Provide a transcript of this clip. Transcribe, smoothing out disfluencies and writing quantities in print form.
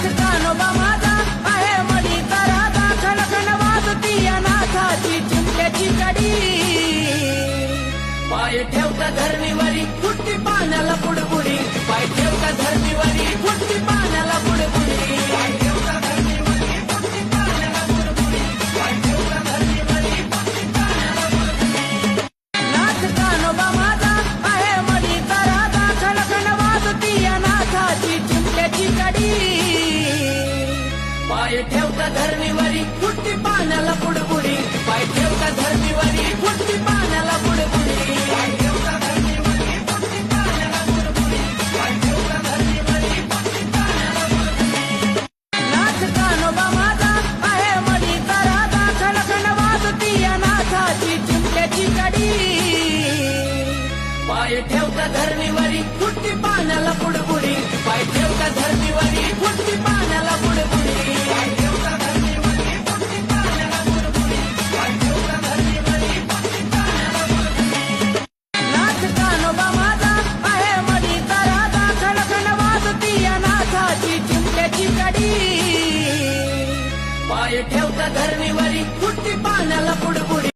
नाथ कानोबा माझा आहे मडीचा राजा, खणखण वाजती या नाथाची चिमट्याची कडी. पाय ठेवता धरणीवरी फुटती पाण्याला बुडबुडी, पाय ठेवता धरणीवरी फुटती पाण्याला बुडबुडी. पाय ठेवता धरणीवरी फुटती पाण्याला बुडबुडी, पाय ठेवता धरणीवरी फुटती पाण्याला बुडबुडी. नाथ कानोबा माझा आहे मडीचा राजा, खणखण वाजती या नाथाची चिमट्याची कडी. पाय ठेवता धरणीवरी फुटती पाण्याला बुडबुडी, पाय ठेवता धरणीवरी फुटती पाण्याला बुडबुडी. पाय ठेवता धरणीवरी फुटती पाण्याला बुडबुडी, पाय ठेवता धरणीवरी फुटती पाण्याला बुडबुडी. नाथ कानोबा माझा आहे मडीचा राजा, खणखण वाजती या नाथाची चिमट्याची कडी. पाय ठेवता धरणीवरी फुटती पाण्याला बुडबुडी, पाय ठेवता धरणीवरी फुटती पाण्याला बुडबुडी. पाय ठेवता धरणीवरी फुटती पाण्याला बुडबुडी, पाय ठेवता धरणीवरी फुटती पाण्याला बुडबुडी. नाथ कानोबा माझा आहे मडीचा राजा, खणखण वाजती या नाथाची चिमट्याची कडी. पाय ठेवता धरणीवरी फुटती पाण्याला बुडबुडी.